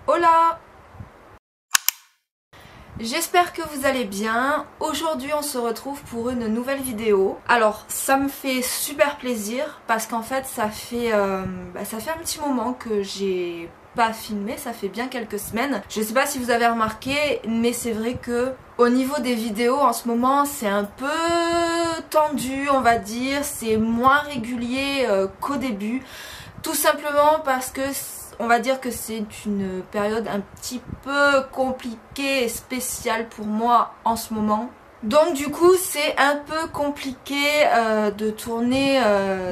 Hola! J'espère que vous allez bien. Aujourd'hui on se retrouve pour une nouvelle vidéo. Alors ça me fait super plaisir parce qu'en fait ça fait un petit moment que j'ai pas filmé, ça fait bien quelques semaines. Je sais pas si vous avez remarqué, mais c'est vrai que au niveau des vidéos en ce moment c'est un peu tendu, on va dire, c'est moins régulier qu'au début. Tout simplement parce que on va dire que c'est une période un petit peu compliquée et spéciale pour moi en ce moment. Donc du coup c'est un peu compliqué de tourner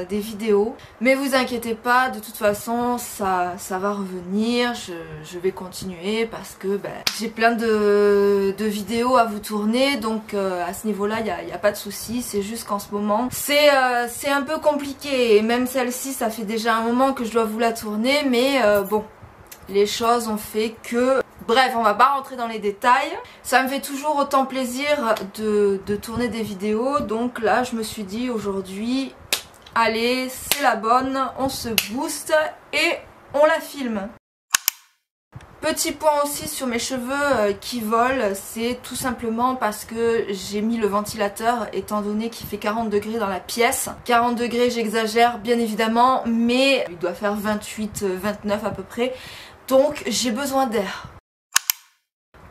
des vidéos. Mais vous inquiétez pas, de toute façon ça va revenir, je vais continuer parce que j'ai plein de vidéos à vous tourner. Donc à ce niveau là il n'y a pas de souci. C'est juste qu'en ce moment c'est un peu compliqué. Et même celle-ci ça fait déjà un moment que je dois vous la tourner. Mais bon, les choses ont fait que... Bref, on va pas rentrer dans les détails. Ça me fait toujours autant plaisir de tourner des vidéos. Donc là, je me suis dit aujourd'hui, allez, c'est la bonne, on se booste et on la filme. Petit point aussi sur mes cheveux qui volent, c'est tout simplement parce que j'ai mis le ventilateur étant donné qu'il fait 40 degrés dans la pièce. 40 degrés, j'exagère bien évidemment, mais il doit faire 28, 29 à peu près. Donc j'ai besoin d'air.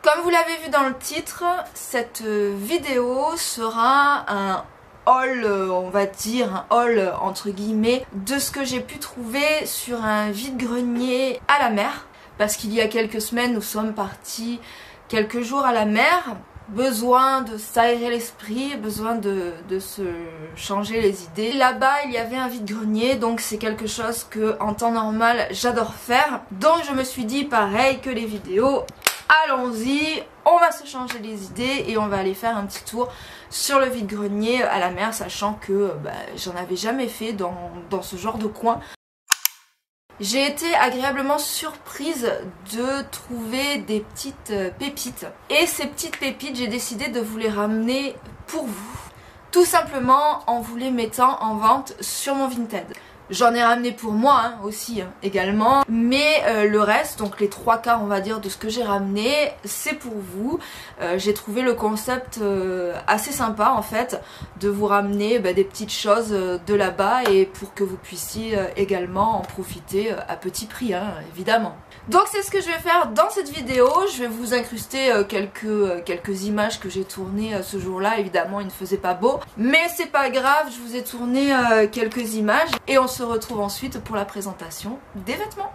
Comme vous l'avez vu dans le titre, cette vidéo sera un haul, on va dire, un haul entre guillemets, de ce que j'ai pu trouver sur un vide-grenier à la mer. Parce qu'il y a quelques semaines, nous sommes partis quelques jours à la mer. Besoin de s'aérer l'esprit, besoin de se changer les idées. Là-bas, il y avait un vide-grenier, donc c'est quelque chose que en temps normal, j'adore faire. Donc je me suis dit, pareil que les vidéos, allons-y, on va se changer les idées et on va aller faire un petit tour sur le vide-grenier à la mer, sachant que j'en avais jamais fait dans ce genre de coin. J'ai été agréablement surprise de trouver des petites pépites. Et ces petites pépites, j'ai décidé de vous les ramener pour vous. Tout simplement en vous les mettant en vente sur mon Vinted. J'en ai ramené pour moi aussi également, mais le reste, donc les 3/4 on va dire de ce que j'ai ramené, c'est pour vous. J'ai trouvé le concept assez sympa en fait, de vous ramener des petites choses de là-bas et pour que vous puissiez également en profiter à petit prix évidemment. Donc c'est ce que je vais faire dans cette vidéo. Je vais vous incruster quelques images que j'ai tournées ce jour-là. Évidemment il ne faisait pas beau, mais c'est pas grave, je vous ai tourné quelques images et on se retrouve ensuite pour la présentation des vêtements.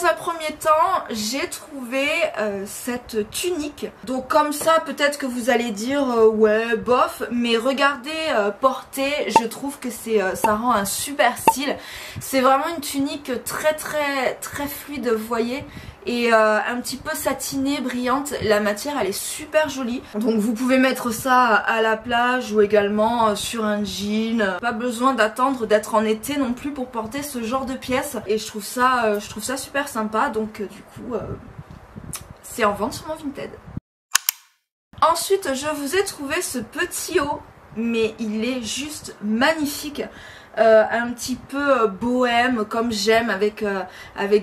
dans un premier temps, j'ai trouvé cette tunique. Donc comme ça, peut-être que vous allez dire ouais, bof, mais regardez porter, je trouve que ça rend un super style. C'est vraiment une tunique très fluide, vous voyez, et un petit peu satinée, brillante. La matière elle est super jolie, donc vous pouvez mettre ça à la plage ou également sur un jean. Pas besoin d'attendre d'être en été non plus pour porter ce genre de pièces, et je trouve ça super sympa. Donc du coup c'est en vente sur mon Vinted. Ensuite je vous ai trouvé ce petit haut, mais il est juste magnifique. Un petit peu bohème comme j'aime, avec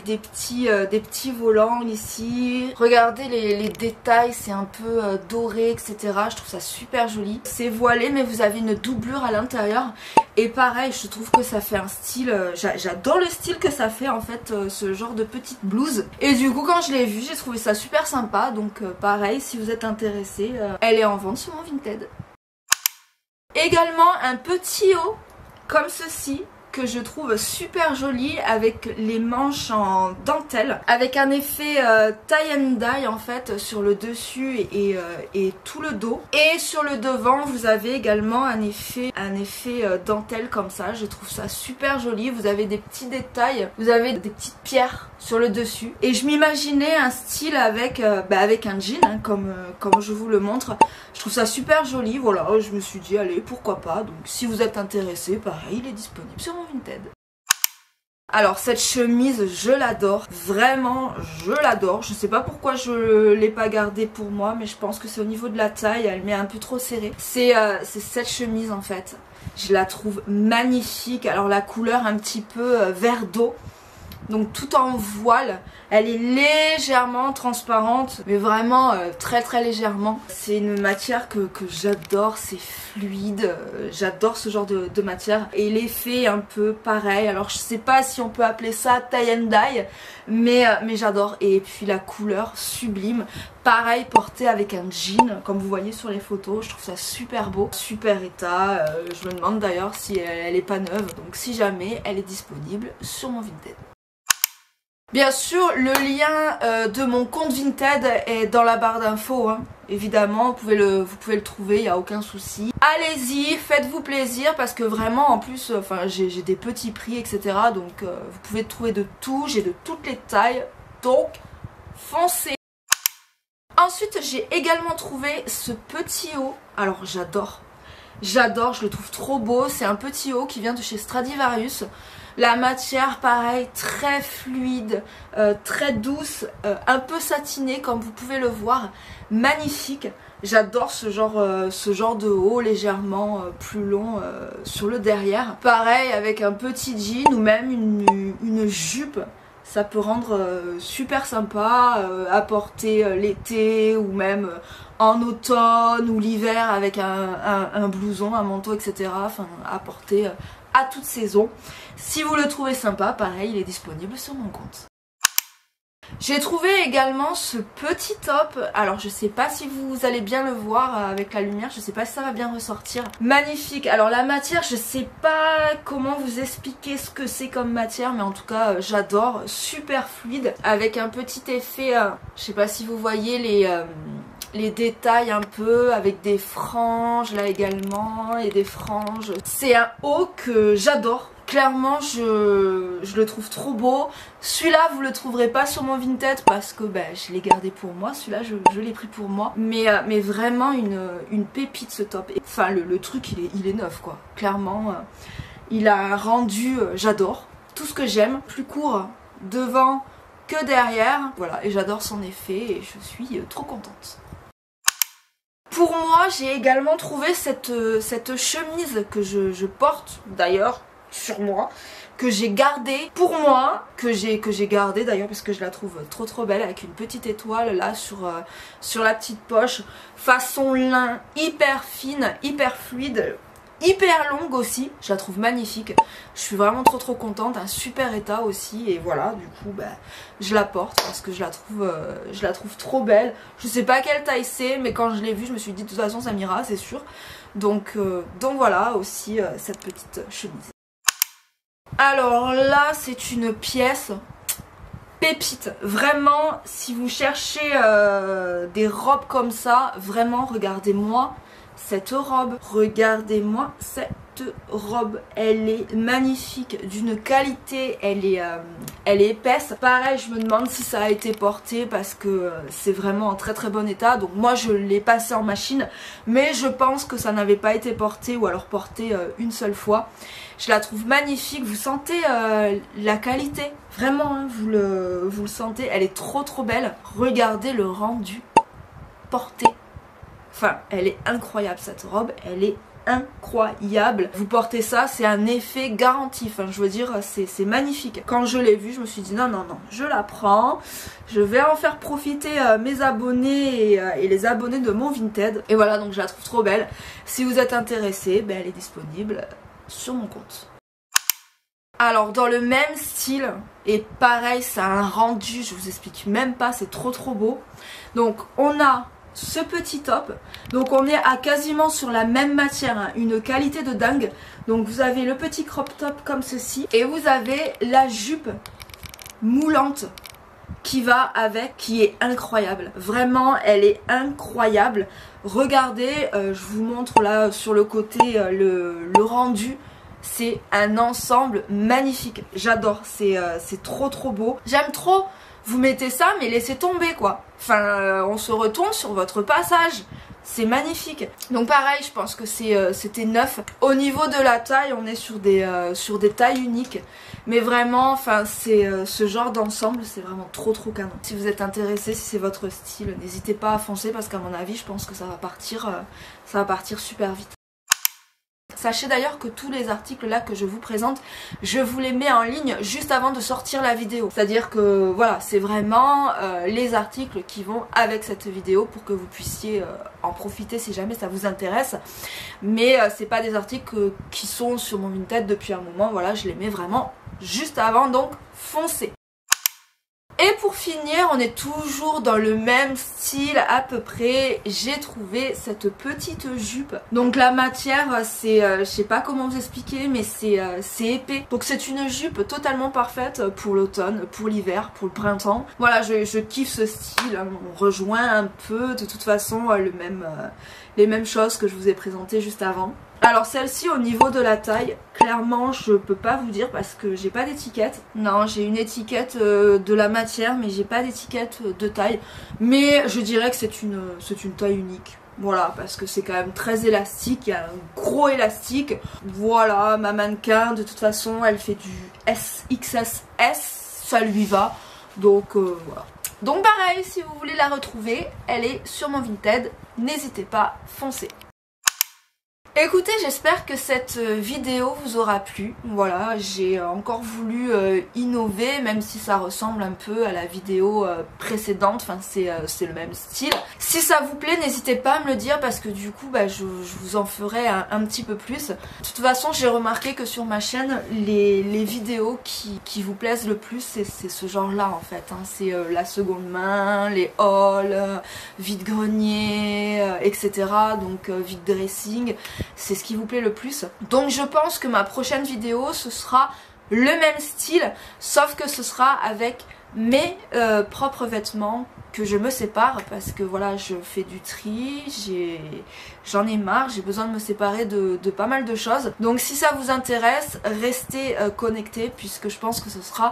des petits volants ici. Regardez les détails, c'est un peu doré, etc. Je trouve ça super joli. C'est voilé mais vous avez une doublure à l'intérieur, et pareil je trouve que ça fait un style, j'adore le style que ça fait en fait, ce genre de petite blouse. Et du coup quand je l'ai vu j'ai trouvé ça super sympa, donc pareil si vous êtes intéressé, elle est en vente sur mon Vinted. Également un petit haut comme ceci, que je trouve super joli, avec les manches en dentelle, avec un effet tie and dye en fait sur le dessus et tout le dos. Et sur le devant vous avez également un effet dentelle comme ça. Je trouve ça super joli. Vous avez des petits détails, vous avez des petites pierres sur le dessus, et je m'imaginais un style avec un jean, hein, comme je vous le montre. Je trouve ça super joli, voilà, je me suis dit allez pourquoi pas. Donc si vous êtes intéressé, pareil, il est disponible sur mon Vinted. Alors cette chemise je l'adore, vraiment je l'adore. Je sais pas pourquoi je l'ai pas gardée pour moi, mais je pense que c'est au niveau de la taille, elle m'est un peu trop serrée. C'est cette chemise en fait, je la trouve magnifique. Alors la couleur un petit peu vert d'eau, donc tout en voile, elle est légèrement transparente, mais vraiment très légèrement. C'est une matière que j'adore, c'est fluide, j'adore ce genre de matière. Et l'effet un peu pareil, alors je sais pas si on peut appeler ça tie and dye, mais j'adore. Et puis la couleur sublime, pareil porté avec un jean, comme vous voyez sur les photos, je trouve ça super beau, super état. Je me demande d'ailleurs si elle est pas neuve, donc si jamais elle est disponible sur mon Vinted. Bien sûr, le lien de mon compte Vinted est dans la barre d'infos, hein. Évidemment, vous pouvez le trouver, il n'y a aucun souci. Allez-y, faites-vous plaisir, parce que vraiment, en plus, j'ai des petits prix, etc. Donc, vous pouvez trouver de tout, j'ai de toutes les tailles, donc foncez. Ensuite, j'ai également trouvé ce petit haut. Alors, j'adore, je le trouve trop beau. C'est un petit haut qui vient de chez Stradivarius. La matière pareil, très fluide, très douce, un peu satinée comme vous pouvez le voir, magnifique. J'adore ce genre de haut légèrement plus long sur le derrière. Pareil avec un petit jean ou même une jupe. Ça peut rendre super sympa à porter l'été ou même en automne ou l'hiver avec un blouson, un manteau, etc. Enfin, à porter à toute saison. Si vous le trouvez sympa, pareil, il est disponible sur mon compte. J'ai trouvé également ce petit top. Alors je sais pas si vous allez bien le voir avec la lumière, je sais pas si ça va bien ressortir. Magnifique. Alors la matière, je sais pas comment vous expliquer ce que c'est comme matière, mais en tout cas j'adore. Super fluide, avec un petit effet, je sais pas si vous voyez les détails un peu, avec des franges là également, et des franges. C'est un haut que j'adore. Clairement je le trouve trop beau. Celui-là vous le trouverez pas sur mon Vinted parce que je l'ai gardé pour moi. Celui-là je l'ai pris pour moi. Mais vraiment une pépite ce top. Enfin le truc il est neuf quoi. Clairement il a rendu, j'adore. Tout ce que j'aime, plus court devant que derrière. Voilà, et j'adore son effet et je suis trop contente. Pour moi j'ai également trouvé cette chemise que je porte d'ailleurs sur moi, que j'ai gardée pour moi, que j'ai gardée d'ailleurs parce que je la trouve trop belle, avec une petite étoile là sur la petite poche, façon lin, hyper fine, hyper fluide, hyper longue aussi, je la trouve magnifique. Je suis vraiment trop contente, un super état aussi, et voilà, du coup je la porte parce que je la trouve trop belle. Je sais pas quelle taille c'est, mais quand je l'ai vue je me suis dit de toute façon ça m'ira, c'est sûr. Donc voilà aussi cette petite chemise. Alors là c'est une pièce pépite. Vraiment, si vous cherchez des robes comme ça, vraiment regardez-moi cette robe. Regardez-moi cette robe. Elle est magnifique, d'une qualité, elle est épaisse. Pareil, je me demande si ça a été porté parce que c'est vraiment en très très bon état. Donc moi je l'ai passé en machine, mais je pense que ça n'avait pas été porté ou alors porté une seule fois. Je la trouve magnifique, vous sentez la qualité, vraiment hein, vous le sentez, elle est trop trop belle. Regardez le rendu porté, enfin elle est incroyable cette robe, elle est incroyable. Vous portez ça, c'est un effet garanti, enfin je veux dire c'est magnifique. Quand je l'ai vue, je me suis dit non non non, je la prends, je vais en faire profiter mes abonnés et les abonnés de mon Vinted. Et voilà, donc je la trouve trop belle. Si vous êtes intéressés, ben, elle est disponible sur mon compte. Alors dans le même style, et pareil ça a un rendu, je vous explique même pas, c'est trop trop beau. Donc on a ce petit top, donc on est à quasiment sur la même matière, hein, une qualité de dingue. Donc vous avez le petit crop top comme ceci, et vous avez la jupe moulante qui va avec, qui est incroyable. Vraiment elle est incroyable. Regardez, je vous montre là sur le côté le rendu. C'est un ensemble magnifique, j'adore, c'est trop trop beau. J'aime trop, vous mettez ça mais laissez tomber quoi. Enfin on se retourne sur votre passage, c'est magnifique. Donc pareil, je pense que c'était neuf. Au niveau de la taille, on est sur des tailles uniques. Mais vraiment, enfin c'est ce genre d'ensemble, c'est vraiment trop trop canon. Si vous êtes intéressé, si c'est votre style, n'hésitez pas à foncer parce qu'à mon avis, je pense que ça va partir super vite. Sachez d'ailleurs que tous les articles là que je vous présente, je vous les mets en ligne juste avant de sortir la vidéo. C'est-à-dire que voilà, c'est vraiment les articles qui vont avec cette vidéo pour que vous puissiez en profiter si jamais ça vous intéresse. Mais c'est pas des articles qui sont sur mon Vinted depuis un moment, voilà, je les mets vraiment juste avant, donc foncez. Et pour finir, on est toujours dans le même style à peu près. J'ai trouvé cette petite jupe. Donc la matière, c'est, je sais pas comment vous expliquer, mais c'est épais. Donc c'est une jupe totalement parfaite pour l'automne, pour l'hiver, pour le printemps. Voilà, je kiffe ce style. On rejoint un peu de toute façon les mêmes choses que je vous ai présentées juste avant. Alors celle-ci au niveau de la taille, clairement je peux pas vous dire parce que j'ai pas d'étiquette. Non, j'ai une étiquette de la matière mais j'ai pas d'étiquette de taille. Mais je dirais que c'est une taille unique. Voilà, parce que c'est quand même très élastique, il y a un gros élastique. Voilà, ma mannequin de toute façon elle fait du SXS, ça lui va. Donc voilà. Donc pareil, si vous voulez la retrouver, elle est sur mon Vinted, n'hésitez pas, foncez. Écoutez, j'espère que cette vidéo vous aura plu. Voilà, j'ai encore voulu innover, même si ça ressemble un peu à la vidéo précédente. Enfin, c'est le même style. Si ça vous plaît, n'hésitez pas à me le dire parce que du coup, je vous en ferai un petit peu plus. De toute façon, j'ai remarqué que sur ma chaîne, les vidéos qui vous plaisent le plus, c'est ce genre-là en fait. Hein. C'est la seconde main, les hauls, vide-grenier, etc. Donc vide-dressing. C'est ce qui vous plaît le plus. Donc je pense que ma prochaine vidéo ce sera le même style, sauf que ce sera avec mes propres vêtements que je me sépare parce que voilà, je fais du tri, j'en ai marre, j'ai besoin de me séparer de pas mal de choses. Donc si ça vous intéresse, restez connectés puisque je pense que ce sera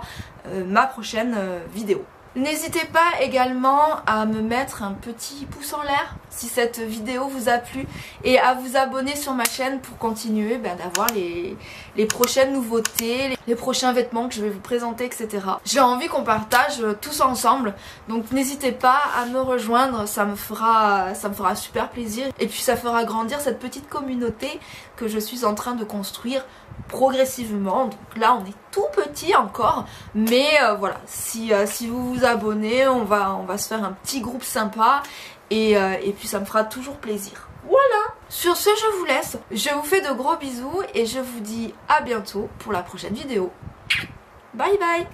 ma prochaine vidéo. N'hésitez pas également à me mettre un petit pouce en l'air si cette vidéo vous a plu et à vous abonner sur ma chaîne pour continuer d'avoir les prochaines nouveautés, les prochains vêtements que je vais vous présenter, etc. J'ai envie qu'on partage tous ensemble, donc n'hésitez pas à me rejoindre, ça me fera super plaisir et puis ça fera grandir cette petite communauté que je suis en train de construire progressivement. Donc là on est tout petit encore, mais voilà, si vous vous abonnez, on va se faire un petit groupe sympa et puis ça me fera toujours plaisir. Voilà, sur ce je vous laisse, je vous fais de gros bisous et je vous dis à bientôt pour la prochaine vidéo. Bye bye.